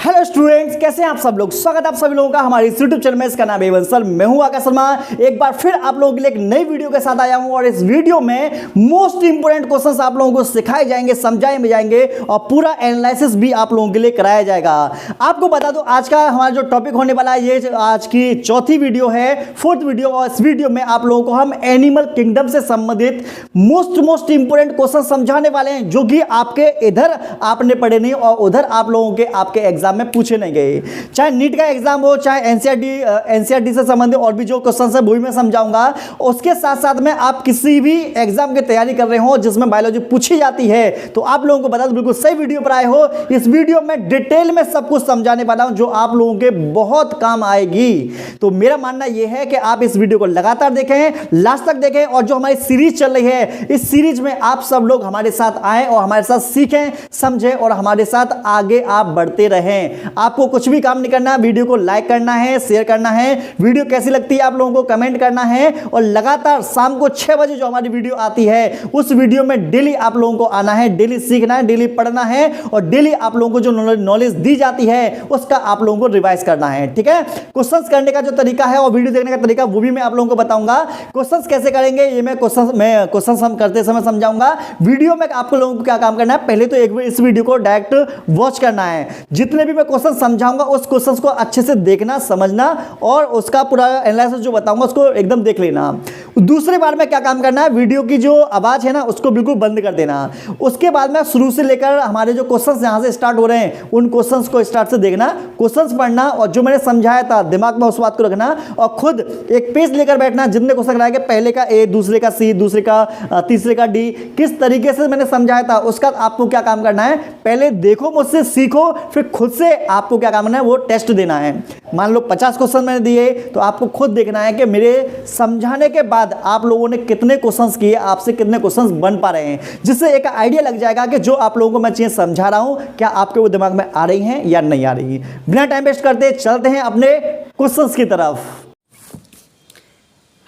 Hello students, कैसे हैं आप सब लोग। स्वागत है आप सभी लोगों का हमारे इस यूट्यूब चैनल में। इसका नाम है बंसल। मैं हूं आकाश शर्मा। एक बार फिर आप लोगों के लिए एक नई वीडियो के साथ आया हूं और इस वीडियो में मोस्ट इंपोर्टेंट क्वेश्चंस आप लोगों को सिखाए जाएंगे, समझाए भी जाएंगे और पूरा एनालिसिस भी आप लोगों के लिए कराया जाएगा। आपको बता दो आज का हमारा जो टॉपिक होने वाला है, ये आज की चौथी वीडियो है, फोर्थ वीडियो। और इस वीडियो में आप लोगों को हम एनिमल किंगडम से संबंधित मोस्ट इंपोर्टेंट क्वेश्चन समझाने वाले हैं, जो कि आपके इधर आपने पढ़े नहीं और उधर आप लोगों के आपके एग्जाम में पूछे नहीं गए। चाहे नीट का एग्जाम हो, चाहे एनसीईआरटी से संबंधित और भी जो क्वेश्चन है वो भी मैं समझाऊंगा। उसके साथ साथ में आप किसी भी एग्जाम की तैयारी कर रहे हो जिसमें बायोलॉजी पूछी जाती है, तो आप लोगों को बता दो बिल्कुल सही वीडियो पर आए हो। इस वीडियो में डिटेल में सब कुछ समझाने वाला हूं जो आप लोगों के बहुत काम आएगी। तो मेरा मानना यह है कि आप इस वीडियो को लगातार देखें, लास्ट तक देखें और जो हमारी सीरीज चल रही है, इस सीरीज में आप सब लोग हमारे साथ आए और हमारे साथ सीखें, समझें और हमारे साथ आगे आप बढ़ते रहें। आपको कुछ भी काम नहीं करना, वीडियो को लाइक करना है, शेयर करना है, वीडियो कैसी लगती है आप लोगों को कमेंट करना है और लगातार शाम को 6 बजे जो हमारी वीडियो आती है उस वीडियो में डेली आप लोगों को आना है, डेली सीखना है, डेली पढ़ना है और डेली आप लोगों को जो नॉलेज दी जाती है उसका आप लोगों को रिवाइज करना है। ठीक है, क्वेश्चंस करने का जो तरीका है और वीडियो देखने का तरीका वो भी मैं आप लोगों को बताऊंगा। क्वेश्चंस कैसे करेंगे ये मैं क्वेश्चंस हम करते समय समझाऊंगा। वीडियो में आप लोगों को क्या काम करना है, पहले तो एक बार इस वीडियो को डायरेक्ट वॉच करना है। जितने भी मैं क्वेश्चन समझाऊंगा उस क्वेश्चंस को अच्छे से देखना, समझना और उसका पूरा एनालिसिस जो बताऊंगा उसको एकदम देख लेना। दूसरी बार में क्या काम करना है, वीडियो की जो आवाज है ना उसको बिल्कुल बंद कर देना। उसके बाद में शुरू से लेकर हमारे जो क्वेश्चंस यहां से स्टार्ट हो रहे हैं उन क्वेश्चंस को स्टार्ट से देखना, क्वेश्चंस पढ़ना और जो मैंने समझाया था दिमाग में उस बात को रखना और खुद एक पेज लेकर बैठना। जितने क्वेश्चन रहेंगे, पहले का ए, दूसरे का सी, दूसरे का तीसरे का डी, किस तरीके से मैंने समझाया था उसका आपको क्या काम करना है, पहले देखो, मुझसे सीखो, फिर खुद से आपको क्या काम करना है वो टेस्ट देना है। मान लो 50 क्वेश्चन मैंने दिए तो आपको खुद देखना है कि मेरे समझाने के बाद आप लोगों ने कितने क्वेश्चंस किए, आपसे कितने क्वेश्चंस बन पा रहे हैं, जिससे एक आइडिया लग जाएगा कि जो आप लोगों को मैं चीजें समझा रहा हूं क्या आपके वो दिमाग में आ रही हैं या नहीं आ रही। बिना टाइम वेस्ट करते चलते हैं अपने क्वेश्चंस की तरफ।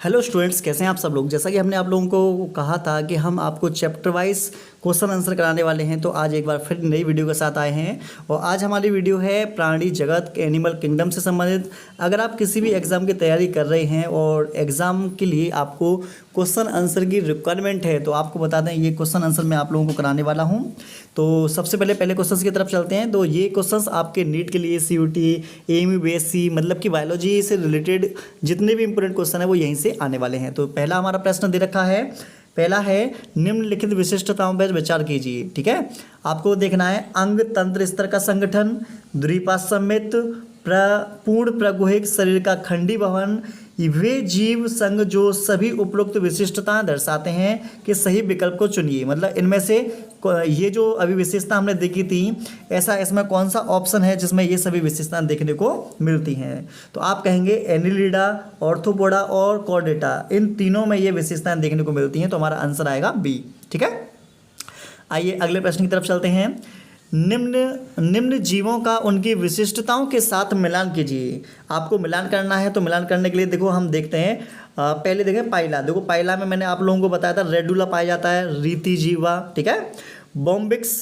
हेलो स्टूडेंट्स, कैसे हैं आप सब लोग। जैसा कि हमने आप लोगों को कहा था कि हम आपको चैप्टर वाइज क्वेश्चन आंसर कराने वाले हैं, तो आज एक बार फिर नई वीडियो के साथ आए हैं और आज हमारी वीडियो है प्राणी जगत एनिमल किंगडम से संबंधित। अगर आप किसी भी एग्ज़ाम की तैयारी कर रहे हैं और एग्ज़ाम के लिए आपको क्वेश्चन आंसर की रिक्वायरमेंट है, तो आपको बता दें ये क्वेश्चन आंसर मैं आप लोगों को कराने वाला हूं। तो सबसे पहले क्वेश्चंस की तरफ चलते हैं। तो ये क्वेश्चंस आपके नीट के लिए, सीयूटी, एएमयू-बीएससी मतलब कि बायोलॉजी से रिलेटेड जितने भी इंपॉर्टेंट क्वेश्चन है वो यहीं से आने वाले हैं। तो पहला हमारा प्रश्न दे रखा है, पहला है निम्नलिखित विशिष्टताओं पर विचार कीजिए। ठीक है, आपको देखना है अंग तंत्र स्तर का संगठन, द्विपाद समेत पूर्ण प्रगुहिक शरीर का खंडी भवन, वे जीव संघ जो सभी उपरोक्त विशिष्टताएं दर्शाते हैं कि सही विकल्प को चुनिए। मतलब इनमें से ये जो अभी विशेषता हमने देखी थी, ऐसा इसमें कौन सा ऑप्शन है जिसमें ये सभी विशेषताएं देखने को मिलती हैं। तो आप कहेंगे एनिलिडा, ऑर्थोपोडा और कॉर्डेटा, इन तीनों में ये विशेषताएं देखने को मिलती हैं। तो हमारा आंसर आएगा बी। ठीक है, आइए अगले प्रश्न की तरफ चलते हैं। निम्न जीवों का उनकी विशिष्टताओं के साथ मिलान कीजिए। आपको मिलान करना है, तो मिलान करने के लिए देखो हम देखते हैं। पहले देखें पाइला। देखो पाइला में मैंने आप लोगों को बताया था रेडुला पाया जाता है, रीति जीवा। ठीक है, बॉम्बिक्स,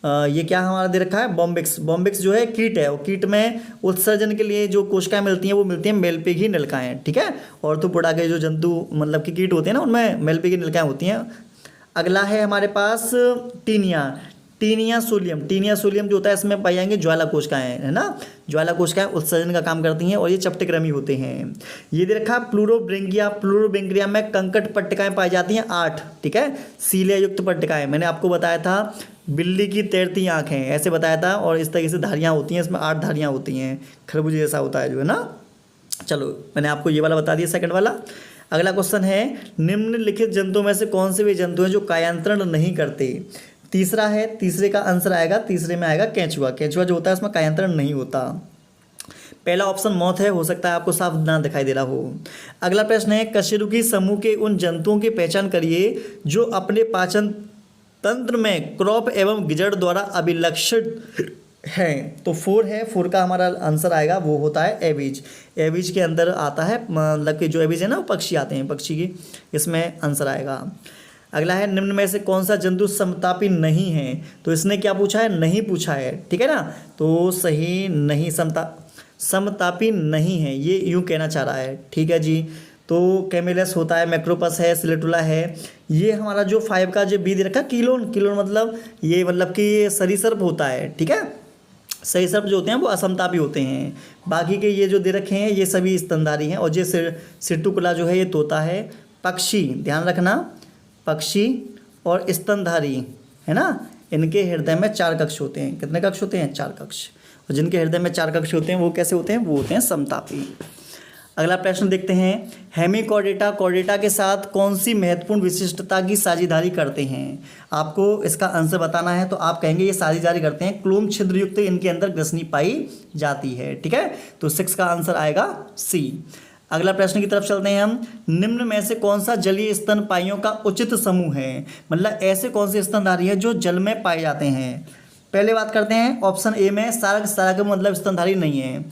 ये क्या हमारा दे रखा है, बॉम्बिक्स जो है कीट है, वो कीट में उत्सर्जन के लिए जो कोशिकाएं मिलती हैं वो मिलती हैं मेलपेगी नलिकाएं। ठीक है, ऑर्थोपोडा के जो जंतु मतलब कि कीट होते हैं ना उनमें मेलपेगी नलिकाएं होती हैं। अगला है हमारे पास टीनिया सोलियम जो होता है, इसमें पाई जाएंगे ज्वाला कोशिकाएं, है ना। ज्वाला कोशिकाएं उत्सर्जन का काम करती हैं और ये चपटिक्रमी होते हैं। ये दे रखा प्लूरोब्रेंगिया में कंकट पट्टिकाएं पाई जाती हैं 8। ठीक है, सीलिया युक्त पट्टिकाएं, मैंने आपको बताया था बिल्ली की तैरती आँखें ऐसे बताया था और इस तरीके से धारियाँ होती हैं, इसमें 8 धारियाँ होती हैं, खरबूजे जैसा होता है जो है ना। चलो मैंने आपको ये वाला बता दिया, सेकंड वाला। अगला क्वेश्चन है निम्नलिखित जंतुओं में से कौन से वे जंतु हैं जो कायांतरण नहीं करते। तीसरा है, तीसरे का आंसर आएगा, तीसरे में आएगा केंचुआ जो होता है इसमें कायांतरण नहीं होता। पहला ऑप्शन मौत है, हो सकता है आपको साफ ना दिखाई दे रहा हो। अगला प्रश्न है कशेरुकी समूह के उन जंतुओं की पहचान करिए जो अपने पाचन तंत्र में क्रॉप एवं गिजड़ द्वारा अभिलक्षित हैं। तो 4 है, 4 का हमारा आंसर आएगा, वो होता है एवीज के अंदर आता है। मतलब कि जो एवीज है ना वो पक्षी आते हैं, पक्षी की इसमें आंसर आएगा। अगला है निम्न में से कौन सा जंतु समतापी नहीं है, तो इसने क्या पूछा है, नहीं पूछा है, ठीक है ना। तो सही नहीं, समतापी नहीं है, ये यूँ कहना चाह रहा है, ठीक है जी। तो कैमिलस होता है, मैक्रोपस है, सिलेटुला है। ये हमारा जो 5 का जो बी दे रखा, किलोन, किलोन मतलब ये मतलब कि ये सरीसृप होता है, ठीक है। सरीसृप जो होते हैं वो असमतापी होते हैं। बाकी के ये जो दे रखे हैं ये सभी स्तनधारी हैं। और ये सिट्टुकुला जो है ये तोता है। पक्षी, ध्यान रखना, पक्षी और स्तनधारी है ना, इनके हृदय में 4 कक्ष होते हैं। कितने कक्ष होते हैं, 4 कक्ष। और जिनके हृदय में 4 कक्ष होते हैं वो कैसे होते हैं, वो होते हैं समतापी। अगला प्रश्न देखते हैं, हेमिकॉर्डेटा कॉर्डेटा के साथ कौन सी महत्वपूर्ण विशिष्टता की साझेदारी करते हैं। आपको इसका आंसर बताना है, तो आप कहेंगे ये साझेदारी करते हैं, क्लोम छिद्र युक्त इनके अंदर ग्रसनी पाई जाती है, ठीक है। तो 6 का आंसर आएगा सी। अगला प्रश्न की तरफ चलते हैं हम, निम्न में से कौन सा जलीय स्तनपाइयों का उचित समूह है, मतलब ऐसे कौन से स्तनधारी है जो जल में पाए जाते हैं। पहले बात करते हैं ऑप्शन ए में सारक, सारक मतलब स्तनधारी नहीं है।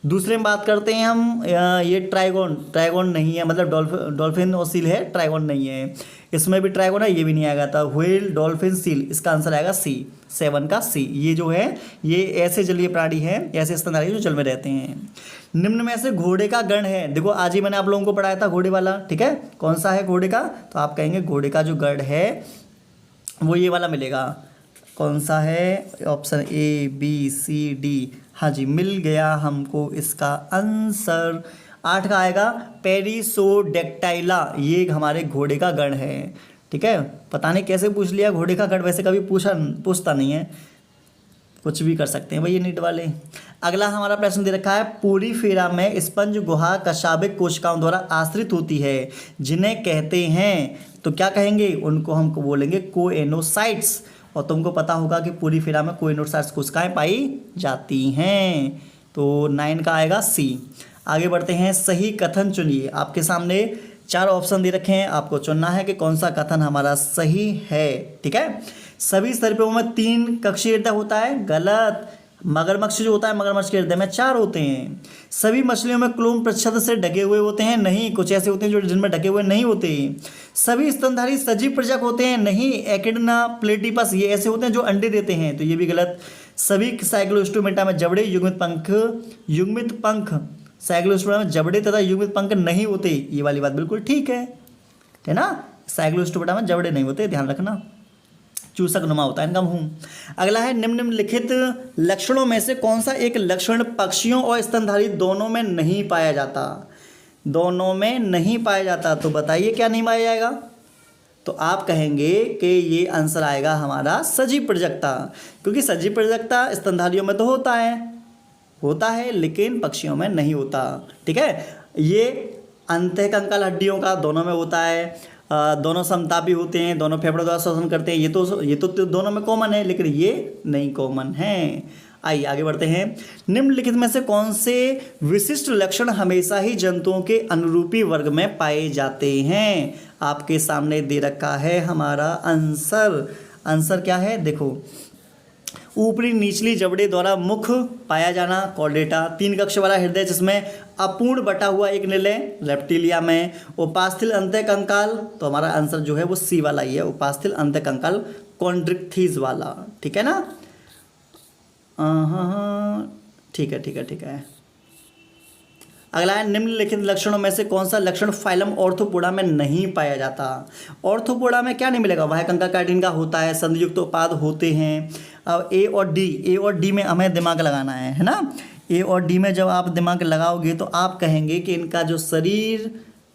दूसरे में बात करते हैं हम ये ट्राइगोन, ट्राइगोन नहीं है, मतलब डॉल्फिन और सील है, ट्राइगोन नहीं है। इसमें भी ट्राइगोन है, ये भी नहीं आएगा था, व्हेल, डॉल्फिन, सील, इसका आंसर आएगा सी, 7 का सी। ये जो है ये ऐसे जलीय प्राणी हैं, ऐसे स्तनधारी जो जल में रहते हैं। निम्न में से घोड़े का गण है, देखो आज ही मैंने आप लोगों को पढ़ाया था घोड़े वाला, ठीक है। कौन सा है घोड़े का, तो आप कहेंगे घोड़े का जो गण है वो ये वाला मिलेगा। कौन सा है, option A, B, C, D. हाँ जी, मिल गया हमको इसका आंसर। 8 का आएगा पेरिसोडेक्टाइला, ये हमारे घोड़े का गण है, ठीक है। पता नहीं कैसे पूछ लिया घोड़े का गण, वैसे कभी पूछता नहीं है, कुछ भी कर सकते हैं भाई ये नीट वाले। अगला हमारा प्रश्न दे रखा है, पोरीफेरा में स्पंज गुहा कशाबिक कोशिकाओं द्वारा आश्रित होती है, जिन्हें कहते हैं, तो क्या कहेंगे, उनको हमको बोलेंगे कोएनोसाइट्स। और तुमको पता होगा कि पोरीफेरा में कोएनोसाइट्स कोशिकाएं पाई जाती हैं। तो 9 का आएगा सी। आगे बढ़ते हैं, सही कथन चुनिए। आपके सामने 4 ऑप्शन दे रखे हैं, आपको चुनना है कि कौन सा कथन हमारा सही है, ठीक है। सभी सर्पियों में 3 कक्षीय हृदय होता है, गलत। मगरमच्छ जो होता है, मगरमच्छ के हृदय में 4 होते हैं। सभी मछलियों में क्लोम प्रच्छद से ढके हुए होते हैं, नहीं, कुछ ऐसे होते हैं जो जिनमें ढके हुए नहीं होते। सभी स्तनधारी सजीव प्रजक होते हैं, नहीं, एकिडना, प्लेटिपस, ये ऐसे होते हैं जो अंडे देते हैं, तो ये भी गलत। सभी साइक्लोस्टोमेटा में जबड़े, युग्मित पंख, साइक्लोस्टोमेटा में जबड़े तथा युग्मित पंख नहीं होते, ये वाली बात बिल्कुल ठीक है ना। साइक्लोस्टोमेटा में जबड़े नहीं होते, ध्यान रखना, चूसक नुमा होता है इनका मुंह। अगला है, निम्नलिखित लक्षणों में से कौन सा एक लक्षण पक्षियों और स्तनधारी दोनों में नहीं पाया जाता, दोनों में नहीं पाया जाता, तो बताइए क्या नहीं पाया जाएगा। तो आप कहेंगे कि ये आंसर आएगा हमारा सजीव प्रजकता, क्योंकि सजीव प्रजकता स्तनधारियों में तो होता है लेकिन पक्षियों में नहीं होता, ठीक है। ये अंतःकंकाल हड्डियों का दोनों में होता है, दोनों समतापी होते हैं, दोनों फेफड़ों द्वारा श्वसन करते हैं, ये तो दोनों में कॉमन है, लेकिन ये नहीं कॉमन है। आइए आगे बढ़ते हैं, निम्नलिखित में से कौन से विशिष्ट लक्षण हमेशा ही जंतुओं के अनुरूपी वर्ग में पाए जाते हैं। आपके सामने दे रखा है हमारा आंसर क्या है, देखो, ऊपरी निचली जबड़े द्वारा मुख पाया जाना, कॉर्डेटा। 3 कक्ष वाला हृदय जिसमें अपूर्ण बटा हुआ एक निलय, रेप्टिलिया में। उपास्थल अंतःकंकाल, तो हमारा आंसर जो है वो सी वाला ही है, उपास्थल अंतःकंकाल कॉन्ड्रिक्थीज वाला, ठीक है ना। हाँ, ठीक है। अगला है, निम्नलिखित लक्षणों में से कौन सा लक्षण फाइलम ऑर्थोपोडा में नहीं पाया जाता। ऑर्थोपोडा में क्या नहीं मिलेगा, वह कंकाल काइटिन का होता है, संधियुक्त उत्पाद होते हैं। अब ए और डी में हमें दिमाग लगाना है ना। ए और डी में जब आप दिमाग लगाओगे तो आप कहेंगे कि इनका जो शरीर,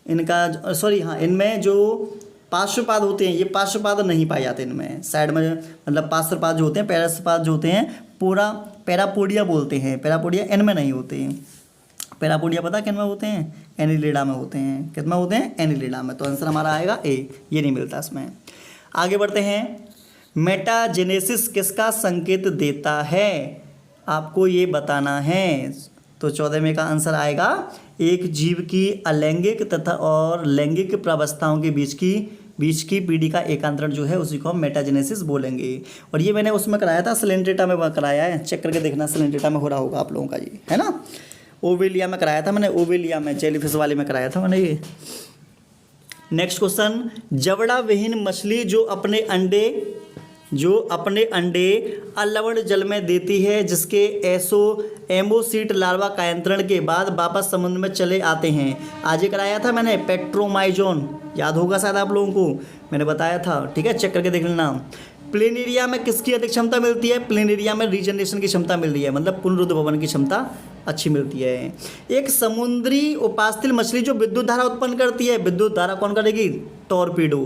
इनमें जो पार्श्वपाद होते हैं, ये पार्श्वपाद नहीं पाए जाते इनमें, साइड में मतलब पार्श्वपाद जो होते हैं, पैरास्पाद जो होते हैं, पूरा पैरापोडिया बोलते हैं, पैरापोडिया इनमें नहीं होते हैं। पैरापोडिया पता किन में होते हैं, एनिलिडा में होते हैं। कितना होते हैं, एनिलिडा में। तो आंसर हमारा आएगा ए, ये नहीं मिलता इसमें। आगे बढ़ते हैं, मेटाजेनेसिस किसका संकेत देता है, आपको ये बताना है। तो 14वें का आंसर आएगा, एक जीव की अलैंगिक तथा और लैंगिक प्रावस्थाओं के बीच की पीढ़ी का एकांतरण जो है उसी को हम मेटाजेनेसिस बोलेंगे। और ये मैंने उसमें कराया था, सैलेंट्रेटा में कराया है, चेक करके देखना, सैलेंट्रेटा में हो रहा होगा आप लोगों का ये, है ना। ओवेलिया में कराया था मैंने, ओवेलिया में जेलीफिश वाले में कराया था मैंने ये, नेक्स्ट क्वेश्चन, जबड़ा विहीन मछली जो अपने अंडे अलवण जल में देती है, जिसके एमोसीट लार्वा कायांतरण के बाद वापस समुद्र में चले आते हैं। आज ये कराया था मैंने, पेट्रोमाइजोन, याद होगा शायद आप लोगों को, मैंने बताया था, ठीक है, चेक करके देख लेना। प्लेनेरिया में किसकी अधिक क्षमता मिलती है? प्लेनेरिया में रीजनरेशन की क्षमता मिल रही है, मतलब पुनरुद्भवन की क्षमता अच्छी मिलती है। एक समुद्री उपास्थल मछली जो विद्युत धारा उत्पन्न करती है, विद्युत धारा कौन करेगी? टॉर्पीडो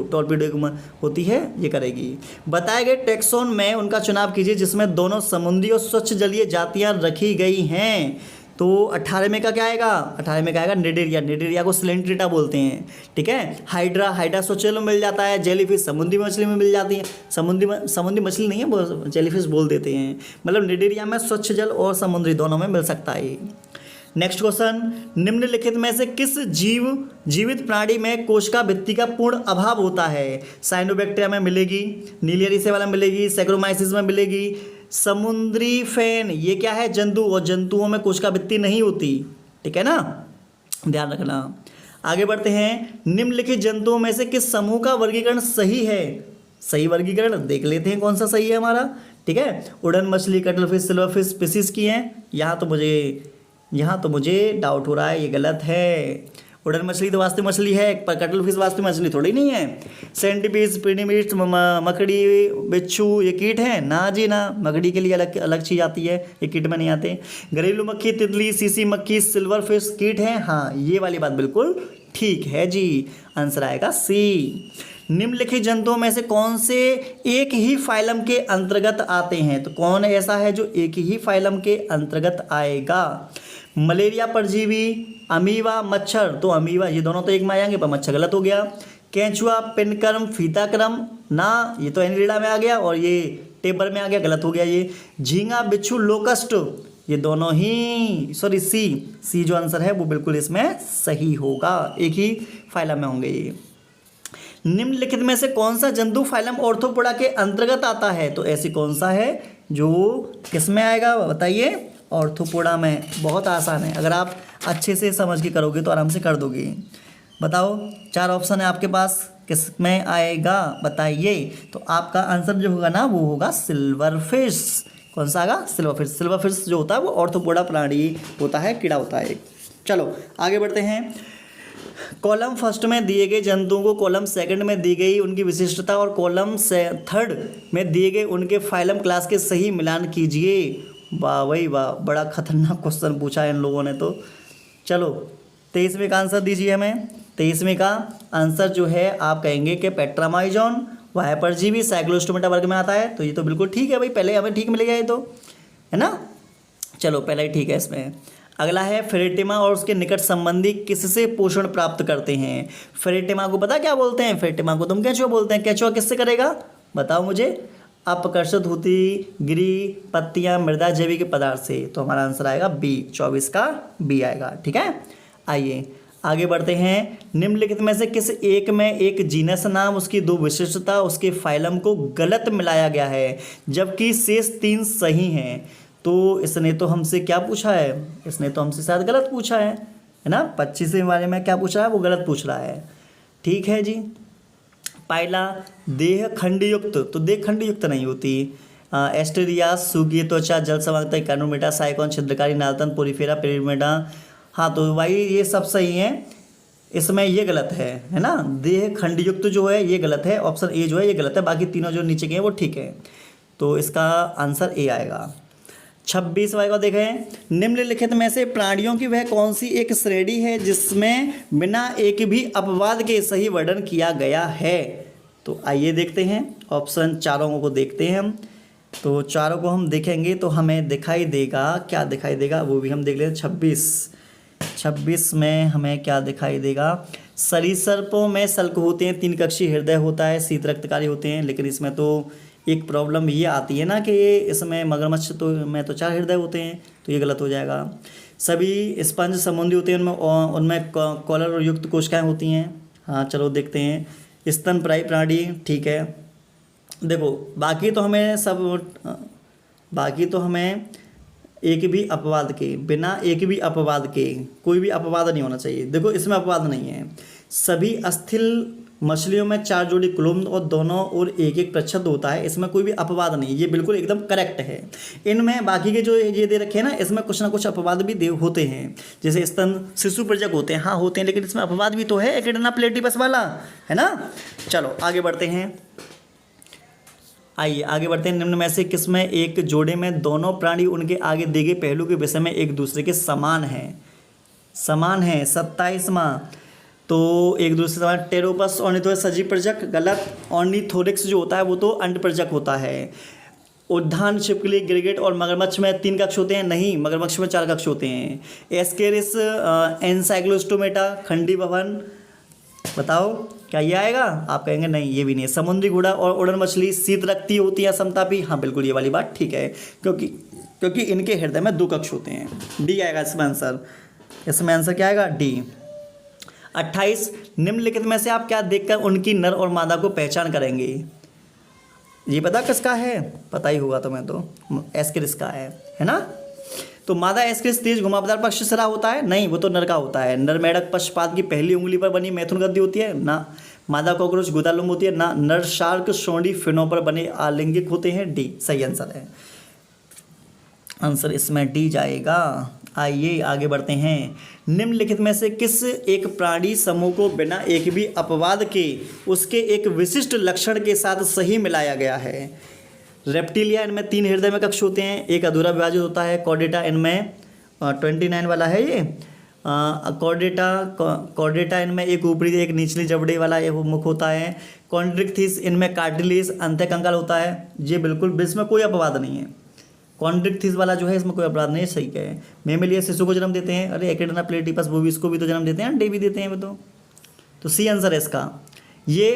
होती है, ये करेगी। बताए गए टैक्सोन में उनका चुनाव कीजिए जिसमें दोनों समुद्री और स्वच्छ जलीय जातियां रखी गई हैं। तो 18 में का क्या आएगा? 18 में क्या आएगा? निडेरिया को सिलेंट्रेटा बोलते हैं, ठीक है। हाइड्रा स्वच्छ जल में मिल जाता है। जेलीफिश समुद्री मछली में मिल जाती है, समुद्री मछली नहीं है, जेलीफिश बोल देते हैं। मतलब निडेरिया में स्वच्छ जल और समुद्री दोनों में मिल सकता है। नेक्स्ट क्वेश्चन, निम्नलिखित में से किस जीवित प्राणी में कोशिका भित्ति का पूर्ण अभाव होता है? साइनोबैक्टीरिया में मिलेगी, नीलियरिसेवाला में मिलेगी, सैक्रोमाइसिस में मिलेगी, समुद्री फैन, ये क्या है? जंतु, और जंतुओं में कोशिका भित्ति नहीं होती, ठीक है ना, ध्यान रखना। आगे बढ़ते हैं, निम्नलिखित जंतुओं में से किस समूह का वर्गीकरण सही है? सही वर्गीकरण देख लेते हैं कौन सा सही है हमारा, ठीक है। उड़न मछली, कटलफिश, सिल्वरफिश स्पीसीज की हैं। यहाँ तो मुझे डाउट हो रहा है, ये गलत है। उड़न मछली तो वास्तविक मछली है, पर कटलफिश वास्तविक मछली थोड़ी नहीं है। सेंटीपीड, पिरामिड, मकड़ी, बिच्छू, ये कीट हैं ना जी ना, मकड़ी के लिए अलग चीज़ आती है, ये कीट में नहीं आते। घरेलू मक्खी, तितली, सीसी मक्खी, सिल्वरफिश कीट हैं, हाँ ये वाली बात बिल्कुल ठीक है जी। आंसर आएगा सी। निम्नलिखित जंतुओं में से कौन से एक ही फाइलम के अंतर्गत आते हैं? तो कौन ऐसा है जो एक ही फाइलम के अंतर्गत आएगा? मलेरिया परजीवी, अमीवा, मच्छर, तो अमीवा ये दोनों तो एक में आएंगे, पर मच्छर गलत हो गया। केंचुआ, पिनकर्म, फीताक्रम ना, ये तो एनिलिडा में आ गया, और ये टेबर में आ गया, गलत हो गया ये। झींगा, बिच्छू, लोकस्ट, ये दोनों ही सी जो आंसर है वो बिल्कुल इसमें सही होगा, एक ही फाइलम में होंगे ये। निम्नलिखित में से कौन सा जंतु फाइलम ऑर्थोपोडा के अंतर्गत आता है? तो ऐसी कौन सा है जो किस में आएगा बताइए? ऑर्थोपोडा में। बहुत आसान है, अगर आप अच्छे से समझ के करोगे तो आराम से कर दोगे। बताओ, 4 ऑप्शन है आपके पास, किस में आएगा बताइए? तो आपका आंसर जो होगा ना वो होगा सिल्वरफिश। कौन सा आएगा? सिल्वरफिश जो होता है वो ऑर्थोपोडा प्राणी होता है, कीड़ा होता है। चलो आगे बढ़ते हैं। कॉलम फर्स्ट में दिए गए जंतुओं को कॉलम सेकंड में दी गई उनकी विशिष्टता और कॉलम से थर्ड में दिए गए उनके फाइलम क्लास के सही मिलान कीजिए। वाह भाई वाह, बड़ा खतरनाक क्वेश्चन पूछा है इन लोगों ने तो। चलो 23वें का आंसर दीजिए हमें। 23वें का आंसर जो है आप कहेंगे कि पेट्रामाइजोन, वह परजीवी, साइक्लोस्टोमेटा वर्ग में आता है। तो ये तो बिल्कुल ठीक है भाई, पहले हमें ठीक मिलेगा ये तो, है ना। चलो पहले ही ठीक है इसमें। अगला है फेरेटिमा और उसके निकट संबंधी किससे पोषण प्राप्त करते हैं? फेरेटिमा को पता क्या बोलते हैं? फेरेटिमा को तुम केंचुआ बोलते हैं। केंचुआ किससे करेगा बताओ मुझे? अपकर्षित होती गिरी पत्तियां मृदा जैविक पदार्थ से। तो हमारा आंसर आएगा बी, 24 का बी आएगा, ठीक है। आइए आगे बढ़ते हैं। निम्नलिखित में से किस एक में एक जीनस नाम, उसकी 2 विशिष्टता, उसके फाइलम को गलत मिलाया गया है जबकि शेष 3 सही हैं? तो इसने तो हमसे क्या पूछा है? इसने तो हमसे शायद गलत पूछा है ना। 25वें वाले में क्या पूछ रहा है? वो गलत पूछ रहा है, ठीक है जी। पहला देह खंडयुक्त, तो देह खंडयुक्त नहीं होती। एस्टेरिया, सूगी त्वचा, जल समानता, इकानोमेटा, साइकोन, छिद्रकारी, नालतन, पोरीफेरा, पिरामिडा। हाँ तो भाई ये सब सही है, इसमें ये गलत है ना। देह खंडयुक्त जो है ये गलत है, ऑप्शन ए जो है ये गलत है, बाकी तीनों जो नीचे के हैं वो ठीक है। तो इसका आंसर ए आएगा। 26वां को देखें। निम्नलिखित में से प्राणियों की वह कौन सी एक श्रेणी है जिसमें बिना एक भी अपवाद के सही वर्णन किया गया है? तो आइए देखते हैं, ऑप्शन चारों को देखते हैं हम। तो चारों को हम देखेंगे तो हमें दिखाई देगा, क्या दिखाई देगा वो भी हम देख लेते हैं। 26 में हमें क्या दिखाई देगा? सरीसृपों में सल्क होते हैं, 3 कक्षीय हृदय होता है, शीत रक्तकारी होते हैं। लेकिन इसमें तो एक प्रॉब्लम ये आती है ना कि इसमें मगरमच्छ तो में तो 4 हृदय होते हैं, तो ये गलत हो जाएगा। सभी स्पंज समुद्री होते हैं, उनमें कॉलर युक्त कोशिकाएं होती हैं। हाँ चलो देखते हैं। स्तनप्रायी प्राणी, ठीक है। देखो बाकी तो हमें एक भी अपवाद के, बिना एक भी अपवाद के, कोई भी अपवाद नहीं होना चाहिए। देखो इसमें अपवाद नहीं है। सभी अस्थिल मछलियों में 4 जोड़ी क्लोम और दोनों और एक एक प्रच्छद होता है, इसमें कोई भी अपवाद नहीं, ये बिल्कुल एकदम करेक्ट है। इनमें बाकी के जो ये दे रखे हैं ना, इसमें कुछ ना कुछ अपवाद भी होते हैं, जैसे स्तन शिशु प्रजक होते हैं, हाँ होते हैं, लेकिन इसमें अपवाद भी तो है एकिडना प्लेटिपस वाला, है ना। चलो आगे बढ़ते हैं, आइए आगे बढ़ते हैं। निम्न में से किसमें एक जोड़े में दोनों प्राणी उनके आगे दिए गए पहलू के विषय में एक दूसरे के समान हैं? समान है 27वां, तो एक दूसरे से समान। टेरोपस ऑर्निथोरक्स सजीव प्रजक, गलत। ऑर्निथोरक्स जो होता है वो तो अंड प्रजक होता है। उद्यान छिपकली, गिरगिट और मगरमच्छ में 3 कक्ष होते हैं? नहीं, मगरमच्छ में 4 कक्ष होते हैं। एस्केरिस एनसाइक्लोस्टोमेटा, खंडी भवन, बताओ क्या ये आएगा? आप कहेंगे नहीं ये भी नहीं है। समुद्री घोड़ा और उड़न मछली शीत रक्ति होती है, समतापी, हाँ बिल्कुल ये वाली बात ठीक है, क्योंकि इनके हृदय में 2 कक्ष होते हैं। डी आएगा इसमें आंसर। इसमें आंसर क्या आएगा? डी। 28, निम्नलिखित में से आप क्या देखकर उनकी नर और मादा को पहचान करेंगे? ये पता किसका है? पता ही होगा तुम्हें तो, एस्केरिस का है ना। तो मादा एस्केरिस तेज घुमावदार पक्षसरा होता है? नहीं, वो तो नर का होता है। नर मेढक पक्षपात की पहली उंगली पर बनी मैथुन गद्दी होती है? ना। मादा कॉकरोच गुदालुम होती है? ना। नर शार्क शोंडी फिनों पर बने आलिंगिक होते हैं? डी सही आंसर है। आंसर इसमें डी जाएगा। आइए आगे बढ़ते हैं। निम्नलिखित में से किस एक प्राणी समूह को बिना एक भी अपवाद के उसके एक विशिष्ट लक्षण के साथ सही मिलाया गया है? रेप्टिलिया, इनमें 3 हृदय में कक्ष होते हैं, एक अधूरा विभाजित होता है। कॉर्डेटा, इनमें 29 वाला है ये। कॉर्डेटा इनमें एक ऊपरी एक निचली जबड़े वाला ये मुख होता है। कॉन्ड्रिक्थिस इनमें कार्टिलेज अंत्य कंकाल होता है। ये बिल्कुल इसमें कोई अपवाद नहीं है। कॉन्ड्रिक्थिस वाला जो है इसमें कोई अपराध नहीं है, सही क्या है। मेमेलिया शिशु को जन्म देते हैं? अरे एकिडना प्लेटिपस वो भी, इसको भी तो जन्म देते हैं, अंडे भी देते हैं वो तो सी आंसर है इसका। ये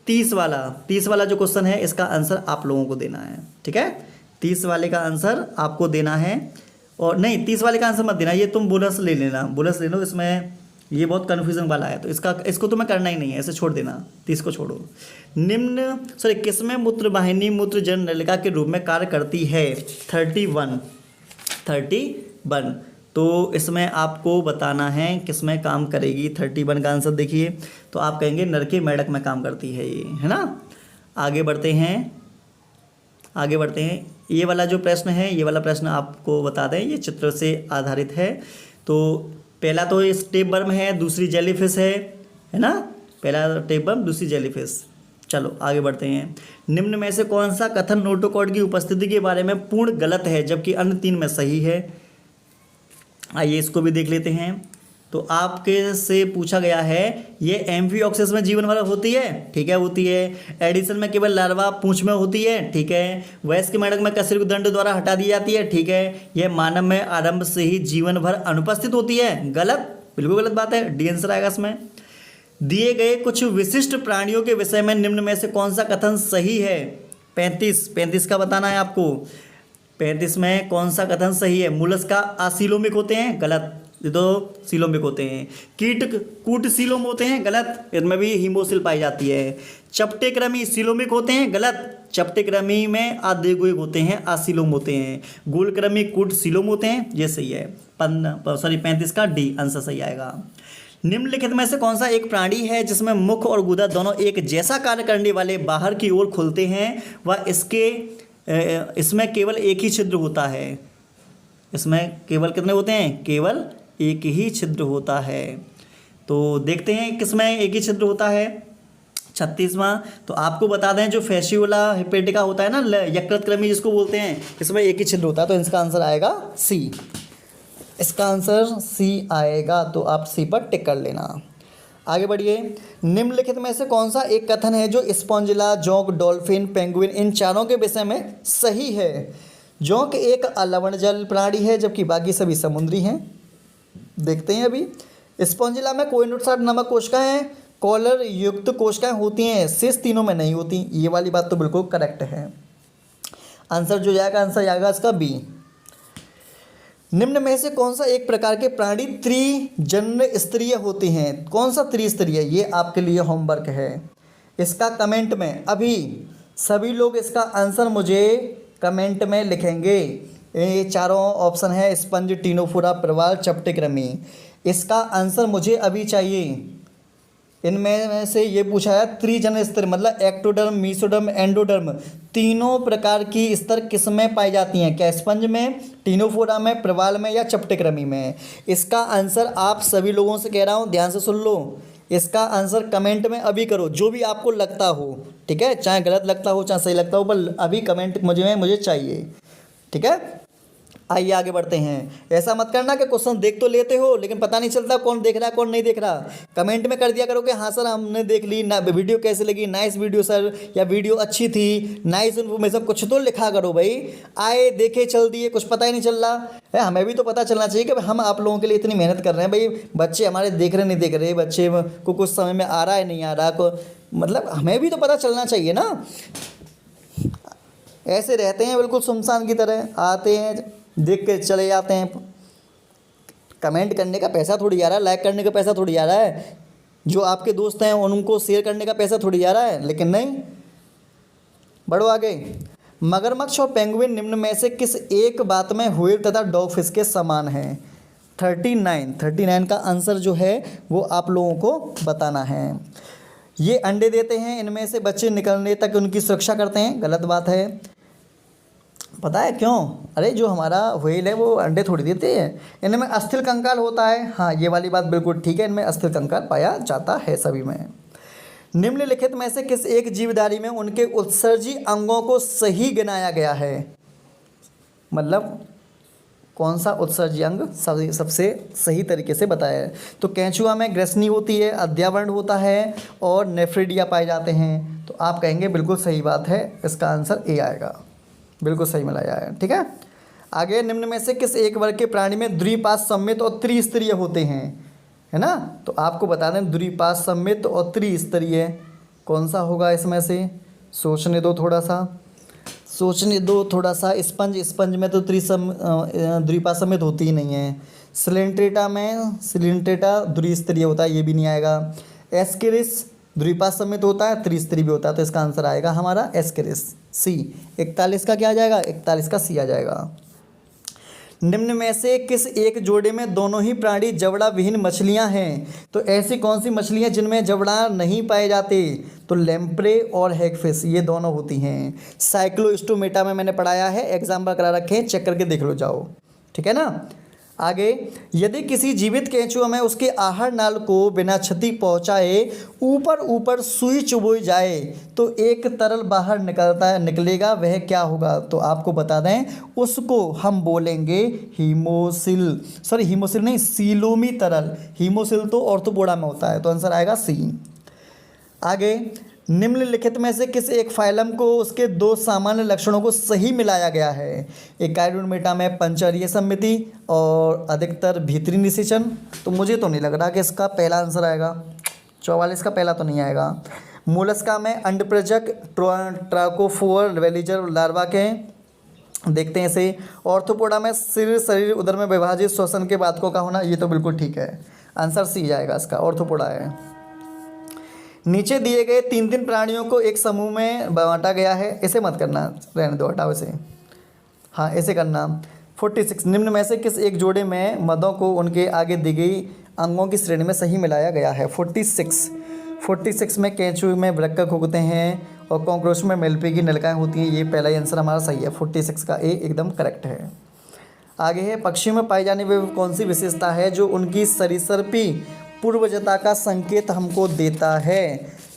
30 वाला जो क्वेश्चन है इसका आंसर आप लोगों को देना है, ठीक है। 30 वाले का आंसर आपको देना है, और नहीं 30 वाले का आंसर मत देना, ये तुम बोनस ले लेना, बोनस ले लो, इसमें ये बहुत कन्फ्यूजन वाला है, तो इसको तुम्हें करना ही नहीं है, ऐसे छोड़ देना, 30 को छोड़ो। किसमें मूत्र वाहिनी मूत्र जन नलिका के रूप में कार्य करती है? 31, तो इसमें आपको बताना है किसमें काम करेगी। 31 का आंसर देखिए, तो आप कहेंगे नर के मेढक में काम करती है ये, है ना। आगे बढ़ते हैं। ये वाला जो प्रश्न है, ये वाला प्रश्न आपको बता दें, ये चित्र से आधारित है। तो पहला तो ये टेपवर्म है, दूसरी जेलीफिश है ना। पहला टेपवर्म, दूसरी जेलीफिश। चलो आगे बढ़ते हैं। निम्न में से कौन सा कथन नोटोकॉर्ड की उपस्थिति के बारे में पूर्ण गलत है जबकि अन्य 3 में सही है? आइए इसको भी देख लेते हैं। तो आपके से पूछा गया है, ये एम्फिऑक्सिस में जीवन वाला होती है? ठीक है, होती है। एडिसन में केवल लार्वा पूंछ में होती है? ठीक है। वयस्क मेढक में कशेरुक दंड द्वारा हटा दी जाती है? ठीक है। यह मानव में आरंभ से ही जीवन भर अनुपस्थित होती है? गलत, बिल्कुल गलत बात है, डी आंसर आएगा इसमें। दिए गए कुछ विशिष्ट प्राणियों के विषय में निम्न में से कौन सा कथन सही है? 35 का बताना है आपको। 35 में कौन सा कथन सही है? मोलस्का असीलोमिक होते हैं? गलत, ये तो सीलोमिक होते हैं। कूट सीलोम होते हैं? गलत, इनमें भी हीमोसिल पाई जाती है। चपटे कृमि सीलोमिक होते हैं? गलत, चपटे कृमि में आदेगुएग होते हैं, आसीलोम होते हैं। गोल कृमि कूट सीलोम होते हैं, ये सही है। 35 का डी आंसर सही आएगा। निम्नलिखित में से कौन सा एक प्राणी है जिसमें मुख और गुदा दोनों एक जैसा कार्य करने वाले बाहर की ओर खुलते हैं व इसमें केवल एक ही छिद्र होता है? इसमें केवल कितने होते हैं? केवल एक ही छिद्र होता है। तो देखते हैं किसमें एक ही छिद्र होता है। 36वां, तो आपको बता दें जो फैसियोला हिपेटिका होता है ना, यकृत कृमि जिसको बोलते हैं, इसमें एक ही छिद्र होता है, तो इसका आंसर आएगा सी। इसका आंसर सी आएगा, तो आप सी पर टिक कर लेना। आगे बढ़िए। निम्नलिखित में से कौन सा एक कथन है जो स्पॉन्जिला, जोंक, डॉल्फिन, पेंगुइन इन चारों के विषय में सही है? जोंक एक अलवण जल प्राणी है जबकि बाकी सभी समुद्री हैं। देखते हैं अभी। स्पॉन्जिला में कोइनोसाइट नामक कोशिकाएं, कॉलर युक्त कोशिकाएं होती हैं, शेष तीनों में नहीं होती। ये वाली बात तो बिल्कुल करेक्ट है। आंसर जो जाएगा, आंसर जाएगा इसका बी। निम्न में से कौन सा एक प्रकार के प्राणी त्रिजन्य स्तरीय होते हैं? कौन सा त्रिस्तरीय? ये आपके लिए होमवर्क है। इसका कमेंट में अभी सभी लोग इसका आंसर मुझे कमेंट में लिखेंगे। ये चारों ऑप्शन है, स्पंज, टीनोफोरा, प्रवाल, चपटे कृमि। इसका आंसर मुझे अभी चाहिए। इनमें से ये पूछा है त्रिजन स्तर मतलब एक्टोडर्म, मीसोडर्म, एंडोडर्म तीनों प्रकार की स्तर किस में पाई जाती हैं? क्या स्पंज में, टीनोफोरा में, प्रवाल में या चपटेक्रमी में? इसका आंसर आप सभी लोगों से कह रहा हूँ, ध्यान से सुन लो। इसका आंसर कमेंट में अभी करो, जो भी आपको लगता हो, ठीक है, चाहे गलत लगता हो चाहे सही लगता हो, पर अभी कमेंट मुझे चाहिए, ठीक है। आइए आगे बढ़ते हैं। ऐसा मत करना कि क्वेश्चन देख तो लेते हो लेकिन पता नहीं चलता कौन देख रहा है कौन नहीं देख रहा। कमेंट में कर दिया करो कि हाँ सर हमने देख ली ना, वीडियो कैसी लगी, नाइस वीडियो सर, या वीडियो अच्छी थी, नाइस इन्फॉर्मेशन, कुछ तो लिखा करो भाई। आए देखे चल दिए, कुछ पता ही नहीं चल रहा है। हमें भी तो पता चलना चाहिए कि हम आप लोगों के लिए इतनी मेहनत कर रहे हैं भाई। बच्चे हमारे देख रहे नहीं देख रहे, बच्चे को कुछ समय में आ रहा है नहीं आ रहा को, मतलब हमें भी तो पता चलना चाहिए ना। ऐसे रहते हैं बिल्कुल सुनसान की तरह, आते हैं देख के चले जाते हैं। कमेंट करने का पैसा थोड़ी आ रहा है, लाइक करने का पैसा थोड़ी आ रहा है, जो आपके दोस्त हैं उनको शेयर करने का पैसा थोड़ी आ रहा है, लेकिन नहीं। बढ़ो आगे। मगरमच्छ और पेंगुइन निम्न में से किस एक बात में व्हेल तथा डॉगफिश के समान है? 39 का आंसर जो है वो आप लोगों को बताना है। ये अंडे देते हैं, इनमें से बच्चे निकलने तक उनकी सुरक्षा करते हैं, गलत बात है। पता है क्यों? अरे जो हमारा व्हेल है वो अंडे थोड़ी देते हैं, इनमें अस्थिल कंकाल होता है। हाँ ये वाली बात बिल्कुल ठीक है, इनमें अस्थिल कंकाल पाया जाता है सभी में। निम्नलिखित में से किस एक जीवधारी में उनके उत्सर्जी अंगों को सही गिनाया गया है? मतलब कौन सा उत्सर्जी अंग सबसे सही तरीके से बताया है? तो केंचुआ में ग्रेसनी होती है, अध्यावरण होता है और नेफ्रिडिया पाए जाते हैं। तो आप कहेंगे बिल्कुल सही बात है, इसका आंसर ए आएगा, बिल्कुल सही मिलाया है, ठीक है। आगे, निम्न में से किस एक वर्ग के प्राणी में द्विपाद सम्मित और त्रिस्तरीय होते हैं? है ना, तो आपको बता दें द्विपाद सम्मित और त्रिस्तरीय कौन सा होगा इसमें से? सोचने दो थोड़ा सा। स्पंज में तो द्विपाद सम्मित होती ही नहीं है। सिलेंट्रेटा द्विस्तरीय होता है, ये भी नहीं आएगा। एस्केरिस द्विपाद सम्मित होता है, त्रिस्तरीय भी होता है, तो इसका आंसर आएगा हमारा एस्केरिस, सी। 41 का क्या आ जाएगा? 41 का सी आ जाएगा। निम्न में से किस एक जोड़े में दोनों ही प्राणी जबड़ा विहीन मछलियां हैं? तो ऐसी कौन सी मछलियां जिनमें जबड़ा नहीं पाए जाते? तो लेम्प्रे और हैगफिश ये दोनों होती हैं। साइक्लोस्टोमेटा में मैंने पढ़ाया है, एग्जाम पर करा रखे हैं, चेक करके देख लो जाओ, ठीक है ना। आगे, यदि किसी जीवित केंचुआ में उसके आहार नाल को बिना क्षति पहुंचाए ऊपर सुई चुभोई जाए तो एक तरल बाहर निकलेगा, वह क्या होगा? तो आपको बता दें उसको हम बोलेंगे हीमोसिल नहीं, सीलोमी तरल। हीमोसिल तो ऑर्थोपोडा में होता है, तो आंसर आएगा सी। आगे, निम्नलिखित में से किस एक फाइलम को उसके दो सामान्य लक्षणों को सही मिलाया गया है? एकाइडोमेटा में पंचरीय सममिति और अधिकतर भीतरी निषेचन। तो मुझे तो नहीं लग रहा कि इसका पहला आंसर आएगा, 44 का पहला तो नहीं आएगा। मोलस्का में अंडप्रजक ट्राकोफोर वेलिजर लार्वा के देखते हैं इसे। ऑर्थोपोडा में शरीर उदर में विभाजित श्वसन के बातकों का होना, ये तो बिल्कुल ठीक है, आंसर सी जाएगा इसका, ऑर्थोपोडा है। नीचे दिए गए 3 प्राणियों को एक समूह में बांटा गया है, ऐसे मत करना, रहने दो, हटाओ इसे। हाँ ऐसे करना। 46 निम्न में से किस एक जोड़े में मदों को उनके आगे दी गई अंगों की श्रेणी में सही मिलाया गया है? 46 में केंचुए में वृक्क उगते हैं और कॉकरोच में मेलपी की नलिकाएं होती हैं, ये पहला ही आंसर हमारा सही है, 46 का ए एकदम करेक्ट है। आगे है, पक्षियों में पाई जाने वाली कौन सी विशेषता है जो उनकी सरीसृपी पूर्वजता का संकेत हमको देता है?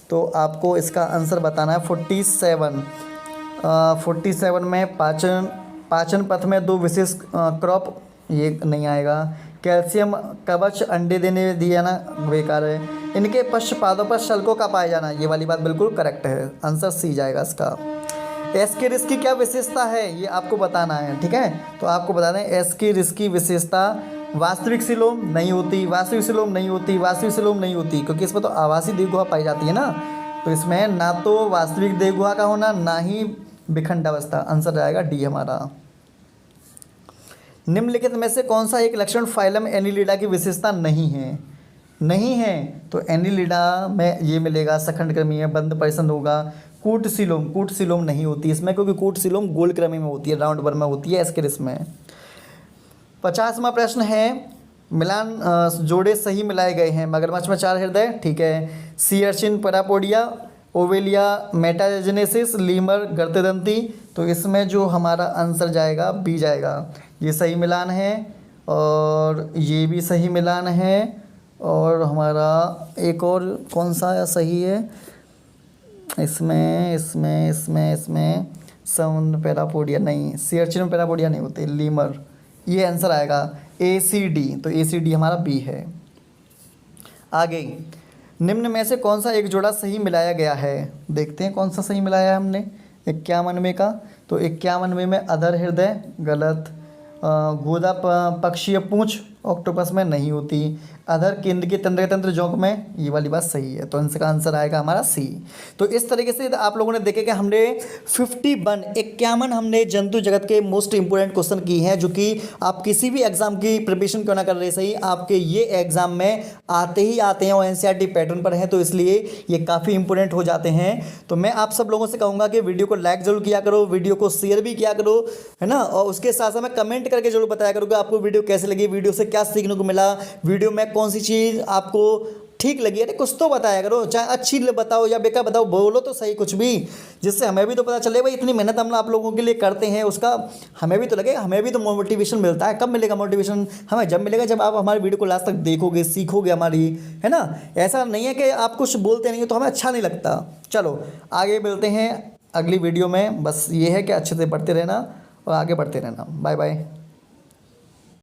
तो आपको इसका आंसर बताना है 47 में पाचन पथ में 2 विशेष क्रॉप, ये नहीं आएगा। कैल्शियम कवच अंडे देने दिया ना, बेकार है। इनके पश्च पादों पर शल्कों का पाया जाना, ये वाली बात बिल्कुल करेक्ट है, आंसर सी जाएगा इसका। एस्केरिस की क्या विशेषता है ये आपको बताना है, ठीक है। तो आपको बता दें एस्केरिस की विशेषता वास्तविक सिलोम नहीं होती, क्योंकि इसमें तो आवासीय देह गुहा पाई जाती है ना, तो इसमें ना तो वास्तविक देह गुहा का होना ना ही विखंडावस्था, आंसर आएगा डी हमारा। निम्नलिखित में से कौन सा एक लक्षण फाइलम एनिलिडा की विशेषता नहीं है? तो एनिलिडा में ये मिलेगा, सखंडक्रमी में बंद परिसंध होगा। कूट सिलोम नहीं होती इसमें, क्योंकि कूट सिलोम गोल क्रमी में होती है, राउंड बर में होती है एस्केरिस में। 50वां प्रश्न है, मिलान जोड़े सही मिलाए गए हैं। मगरमच्छ में 4 हृदय, ठीक है। Sea urchin parapodia, Obelia metagenesis, lemur गर्तेदंती। तो इसमें जो हमारा आंसर जाएगा बी जाएगा। ये सही मिलान है और ये भी सही मिलान है। और हमारा एक और कौन सा सही है इसमें इसमें इसमें इसमें सौन पैरापोडिया नहीं, सी अर्चिन में पैरापोडिया नहीं होते, लीमर। ये आंसर आएगा ACD। तो ACD हमारा बी है। आगे, निम्न में से कौन सा एक जोड़ा सही मिलाया गया है? देखते हैं कौन सा सही मिलाया है हमने। 51वें का, तो 51वें में अधर हृदय गलत। गोदा पक्षीय पूंछ ऑक्टोपस में नहीं होती। अधर केंद्र के तंत्र जोंक में, ये वाली बात सही है। तो इसका आंसर आएगा हमारा सी। तो इस तरीके से आप लोगों ने देखे कि हमने 51 हमने जंतु जगत के मोस्ट इंपोर्टेंट क्वेश्चन की हैं, जो कि आप किसी भी एग्जाम की प्रिपरेशन क्यों ना कर रहे सही, आपके ये एग्जाम में आते ही आते हैं और NCERT पैटर्न पर है, तो इसलिए ये काफ़ी इंपॉर्टेंट हो जाते हैं। तो मैं आप सब लोगों से कहूँगा कि वीडियो को लाइक जरूर किया करो, वीडियो को शेयर भी किया करो, है ना। और उसके साथ साथ में कमेंट करके जरूर बताया करो कि आपको वीडियो कैसे लगी, वीडियो से क्या सीखने को मिला, वीडियो में कौन सी चीज़ आपको ठीक लगी। अरे कुछ तो बताया करो, चाहे अच्छी बताओ या बेकार बताओ, बोलो तो सही कुछ भी, जिससे हमें भी तो पता चले भाई इतनी मेहनत हम आप लोगों के लिए करते हैं, उसका हमें भी तो लगे, हमें भी तो मोटिवेशन मिलता है। कब मिलेगा मोटिवेशन? हमें जब मिलेगा जब आप हमारी वीडियो को लास्ट तक देखोगे, सीखोगे हमारी, है ना। ऐसा नहीं है कि आप कुछ बोलते नहीं हो तो हमें अच्छा नहीं लगता। चलो आगे मिलते हैं अगली वीडियो में। बस ये है कि अच्छे से पढ़ते रहना और आगे बढ़ते रहना। Bye bye.